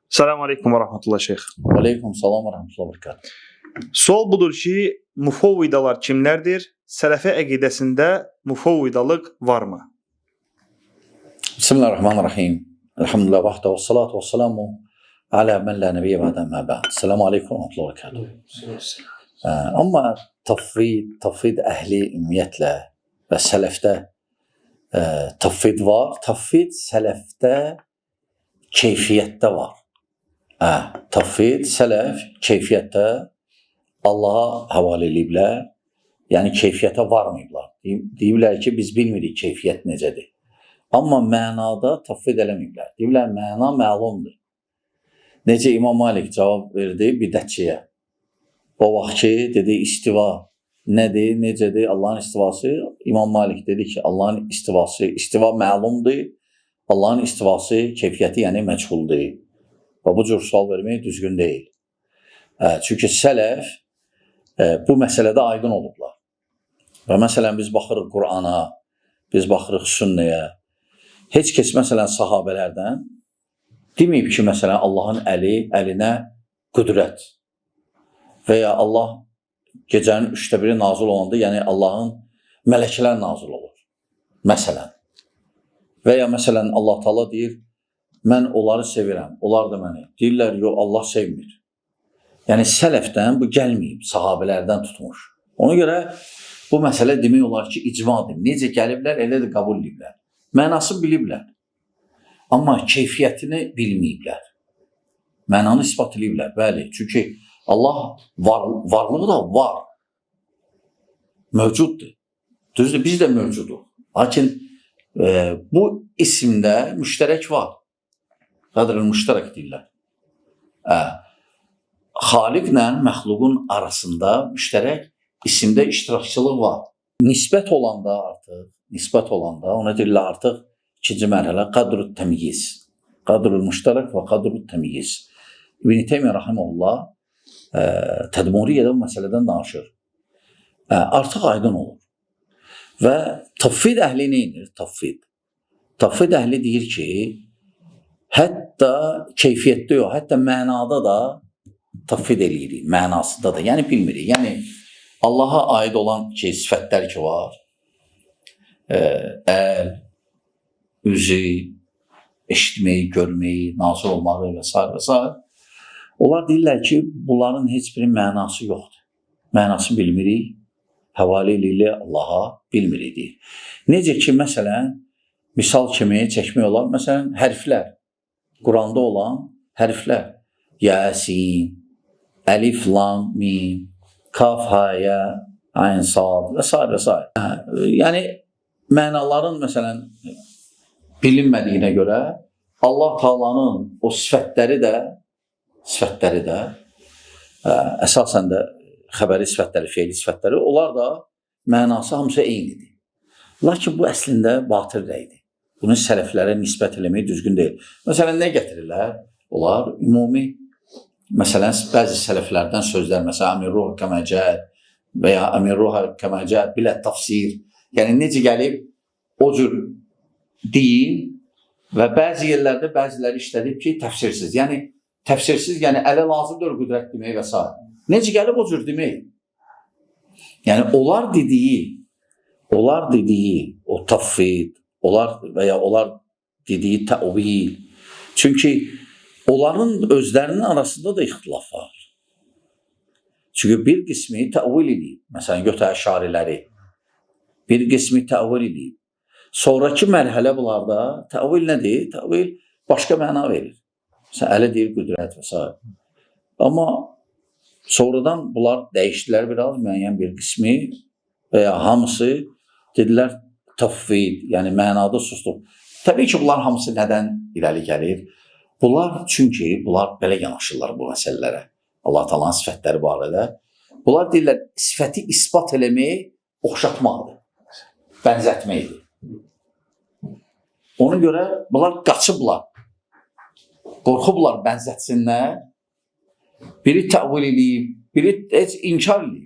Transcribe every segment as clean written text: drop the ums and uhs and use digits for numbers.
Selamun Aleyküm ve Rahmetullah Şeyh. Aleyküm selam ve rahmetullah berekatuhu. Sual budur ki, mufavvidalar kimlerdir? Sələfi əqidəsində mufavvidalıq varmı? Bismillahirrahmanirrahim. Elhamdülillah vahdə və salatu və selamu ala men la nebiyyə ba'den ma ba'd. Selamun aleyküm ve rahmetullah berekatuhu. Amma tavhid əhli ümumiyyətlə və sələfdə tavhid var. Tavhid sələfdə keyfiyyətdə var. Tavhid, sələf keyfiyyətdə Allaha həvalə ediblər. Yəni keyfiyyətə varmayıblar. Deyiblər ki, biz bilmirik keyfiyyət necədir. Amma mənada tavhid eləməyiblər. Deyiblər, məna məlumdur. Necə İmam Malik cavab verdi bidətçiyə. O vaxt ki, dedi, istiva nədir, necədir Allahın istivası? İmam Malik dedi ki, Allahın istivası, istiva məlumdur. Allahın istivası keyfiyyəti, yəni məchuldur. Və bu cür sual vermək düzgün deyil. Çünki sələf bu məsələdə aydın olublar. Və məsələn, biz baxırıq Qur'ana, biz baxırıq sünnəyə. Heç kəs məsələn sahabələrdən deməyib ki, məsələn, Allahın əlinə qüdrət və ya Allah gecənin 1/3 nazil olanda, yəni Allahın mələklər nazil olur. Məsələn. Və ya məsələn, Allah Taala deyir, mən onları sevirəm, onlar da məni. Deyirlər, yox, Allah sevmir. Yəni, sələfdən bu gəlməyib, sahabələrdən tutmuş. Ona görə bu məsələ demək olar ki, icmadır. Necə gəliblər, elə də qəbul ediblər. Mənası biliblər. Amma keyfiyyətini bilməyiblər. Mənanı ispat ediblər, bəli. Çünki Allah varlığı da var. Mövcuddur. Düzdür, biz də mövcuduq. Lakin bu isimdə müştərək var. Qadr-ı müştərək deyirlər. Xaliqlə məxluqun arasında müştərək isimdə iştirakçılıq var. Nisbət olanda, ona deyirlər artıq ikinci mərhələ qadr-ı təmyiz. Qadr-ı müştərək və qadr-ı təmyiz. İbn-i Teymiyyə rahimehullah Tədmuriyyədə bu məsələdən danışır. Artıq aydın olur. Və tavhid əhli neyinir? Tavhid əhli deyir ki, hətta keyfiyyətdə yox, hətta mənada da tavhid eləyirik, mənasında da, yəni bilmirik. Yəni, Allaha aid olan sifətlər ki var, əl, üzü, eşitməyi, görməyi, nazır olmağı və s. Onlar deyirlər ki, bunların heç birinin mənası yoxdur. Mənası bilmirik, həvalə ilə Allaha bilmirik deyir. Necə ki, məsələn, misal kimi çəkmək olar, məsələn, hərflər, Quranda olan hərflər, Yasin, Əlif, Lam, Mim, Kaf, Hayə, Ayn, Sad və s. Yəni, mənaların, məsələn, bilinmədiyinə görə Allah Taala'nın o sifətləri də əsasən də xəbəri sifətləri, feili sifətləri, onlar da mənası hamısı eynidir. Lakin bu əslində batıl rəydir. Bunu sələflərə nisbət eləmək düzgün deyil. Məsələn, nə gətirirlər? Onlar ümumi, məsələn, bəzi sələflərdən sözlər, məsələn, Əmin Ruh Kəməcəd və ya Əmin Ruh Kəməcəd, bilət tafsir, yəni necə gəlib o cür deyin və bəzi yerlərdə bəziləri işlədib ki, təfsirsiz. Yəni, təfsirsiz, yəni ələ lazımdır qüdrət demək və s. Necə gəlib o cür demək? Yəni, onlar dediyi o tavhid, onlar dediyi təvil. Çünki onların özlərinin arasında da ixtilaf var. Çünki bir qismi təvil edib. Məsələn, götür əşariləri. Bir qismi təvil edib. Sonraki mərhələ bunlarda təvil nədir? Təvil başqa məna verir. Məsələn, ələ deyir qüdrət və s. Amma sonradan bunlar dəyişdilər biraz, müəyyən bir qismi və ya hamısı dedilər tavhid, yəni mənada susduq. Təbii ki, bunlar hamısı nədən irəli gəlir? Çünki bunlar belə yanaşırlar bu məsələlərə. Allah Taala'nın sifətləri barədə. Bunlar deyirlər, sifəti isbat eləmək oxşatmaqdır, bənzətməkdir. Ona görə bunlar qaçıblar, qorxublar bənzətsinlər. Biri təvil edib, biri inkar edib.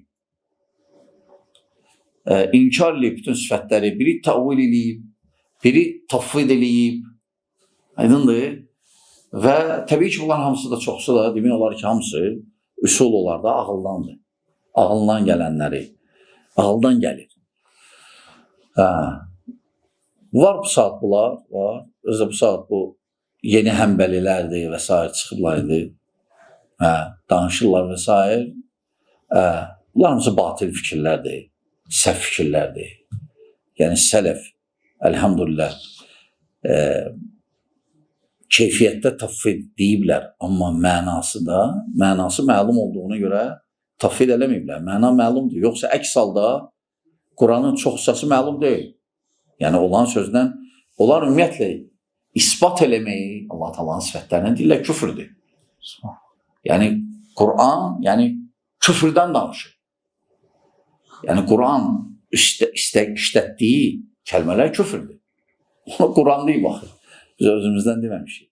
İnkar edib bütün sifətləri, biri təvil edib, biri tafvid eləyib, aydındır. Və təbii ki, bunlar hamısı da, çoxsu da, demin olar ki, hamısı üsul olar da ağıldandır. Ağıldan gələnləri, ağıldan gəlir. Var bu saat bunlar, var. Özdə bu saat bu yeni həmbəlilərdir və s. çıxıblardı. Danışırlar və s. Bunlar hamısı batil fikirlərdir, səhv fikirlərdir. Yəni sələf, əlhamdülillah, keyfiyyətdə tafvid deyiblər, amma mənası məlum olduğuna görə tafvid eləməyiblər. Məna məlumdur. Yoxsa əks halda Quranın çox hissəsi məlum deyil. Yəni olan sözdən, onlar ümumiyyətlə isbat eləməyi Allah Taala'nın sifətlərindən deyirlər, küfrdür. Yəni Quran, yəni küfrdən danışır. Yəni Quran işlətdiyi kəlmələr küfrdür. Quran deyil, baxın. Biz özümüzdən deməmişik.